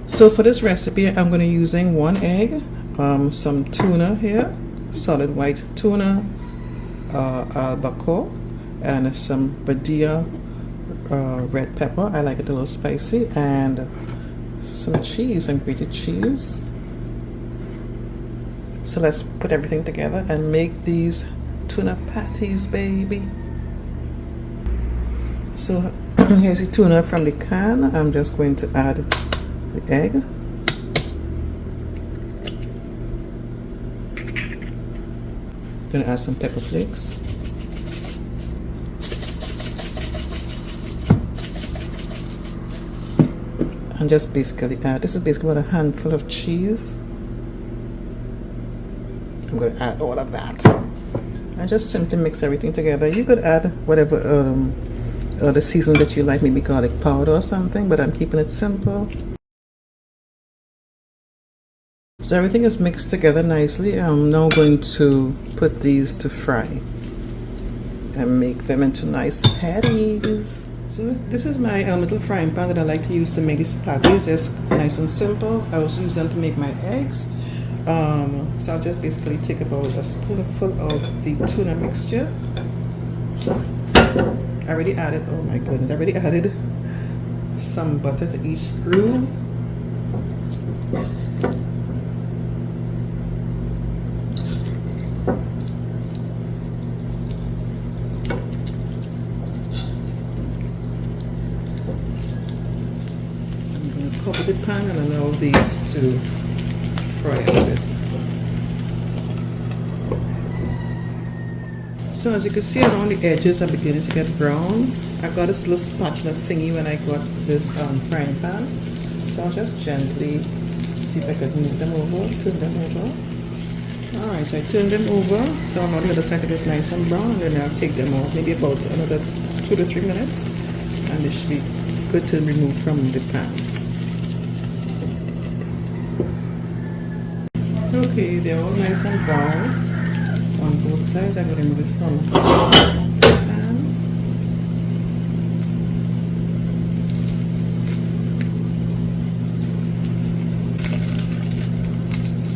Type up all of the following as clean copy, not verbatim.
So for this recipe, I'm going to be using 1 egg, some tuna here, solid white tuna, Albacore, and some Badia red pepper. I like it a little spicy, and some cheese and grated cheese. So let's put everything together and make these tuna patties, baby. So here's the tuna from the can. I'm just going to add the egg. Gonna add some pepper flakes. And just basically add, this is basically about a handful of cheese. I'm going to add all of that. And just simply mix everything together. You could add whatever other season that you like, maybe garlic powder or something, but I'm keeping it simple. So everything is mixed together nicely. I'm now going to put these to fry and make them into nice patties. So this is my little frying pan that I like to use to make these patties. It's nice and simple. I also use them to make my eggs. So I'll just basically take about a spoonful of the tuna mixture. I already added, oh my goodness, I already added some butter to each groove. Cover the pan and allow these to fry a bit. So as you can see, around the edges are beginning to get brown. I got this little spatula thingy when I got this frying pan. So I'll just gently see if I can move them over, turn them over. Alright, so I turn them over. So I'm on the other side to get nice and brown, and then I'll take them off, maybe about another 2 to 3 minutes. And they should be good to remove from the pan. Okay, they're all nice and brown on both sides. I'm going to remove it from the pan.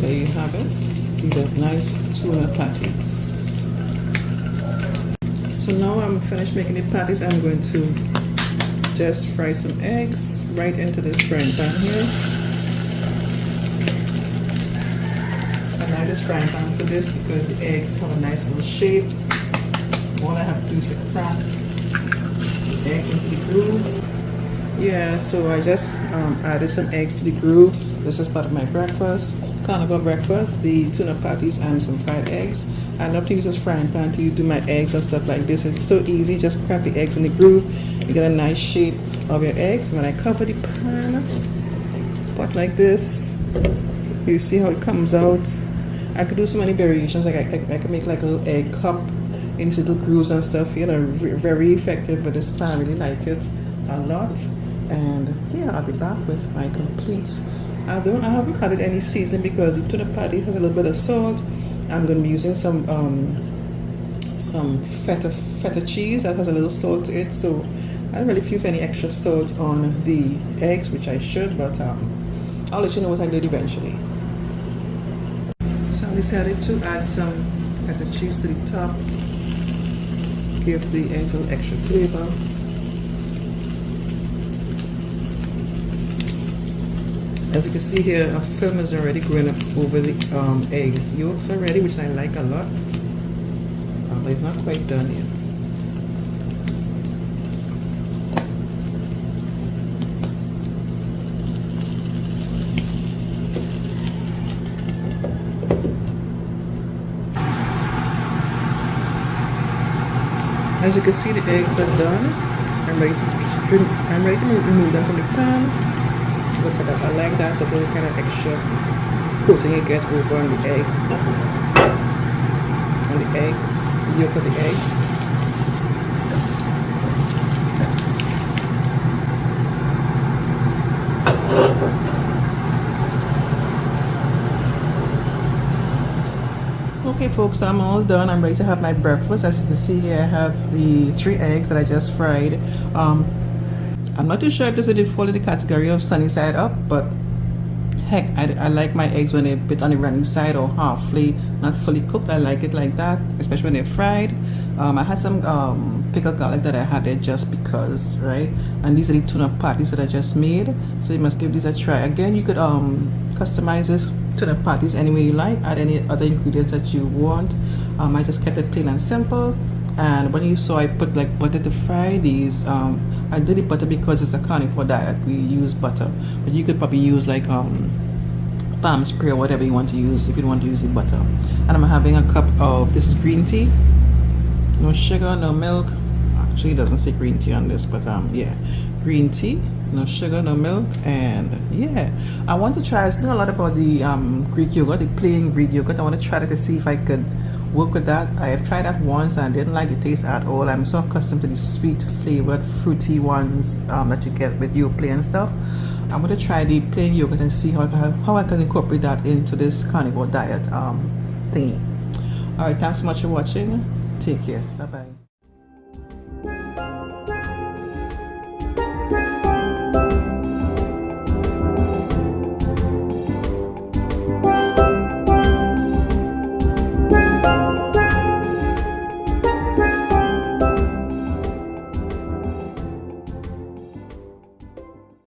There you have it. These are nice tuna patties. So now I'm finished making the patties. I'm going to just fry some eggs right into this frying pan here. I like this frying pan for this because the eggs have a nice little shape. All I have to do is crack the eggs into the groove. Yeah, so I just added some eggs to the groove. This is part of my breakfast, carnivore breakfast, the tuna patties and some fried eggs. I love to use this frying pan to do my eggs and stuff like this. It's so easy, just crack the eggs in the groove. You get a nice shape of your eggs. When I cover the pan, pot like this, you see how it comes out. I could do so many variations. Like I could make like a little egg cup in these little grooves and stuff. You know, very effective with this pan. I really like it a lot. And yeah, I'll be back with my complete. I haven't added any seasoning because the tuna patty has a little bit of salt. I'm going to be using some feta cheese that has a little salt to it. So I don't really feel any extra salt on the eggs, which I should, but I'll let you know what I did eventually. So I decided to add some feta cheese to the top, give the eggs a little extra flavor. As you can see here, a film is already going up over the egg yolks already, which I like a lot, but it's not quite done yet. As you can see, the eggs are done. I'm ready to remove them from the pan. Look at that. I like that, the little kind of extra coating it gets over on the egg, on the eggs, the yolk of the eggs. Okay folks, I'm all done. I'm ready to have my breakfast. As you can see here, I have the 3 eggs that I just fried. I'm not too sure if this did fall in the category of sunny side up, but heck, I like my eggs when they're a bit on the runny side or halfway, not fully cooked. I like it like that, especially when they're fried. I had some pickled garlic that I had there just because, right? And these are the tuna patties that I just made, so you must give these a try. Again, you could customize this tuna patties any way you like, add any other ingredients that you want. I just kept it plain and simple. And when you saw I put like butter to fry these, I did it butter because it's a carnivore diet. We use butter, but you could probably use like palm spray or whatever you want to use if you don't want to use the butter. And I'm having a cup of this green tea. No sugar, no milk. Actually, it doesn't say green tea on this, but yeah, green tea, no sugar, no milk. And yeah, I want to try. I've seen a lot about the Greek yogurt, the plain Greek yogurt. I want to try it to see if I could work with that. I have tried that once and didn't like the taste at all. I'm so accustomed to the sweet flavored fruity ones that you get with Yoplait and stuff. I'm going to try the plain yogurt and see how I can incorporate that into this carnivore diet thingy. Alright, thanks so much for watching. Take care. Bye bye.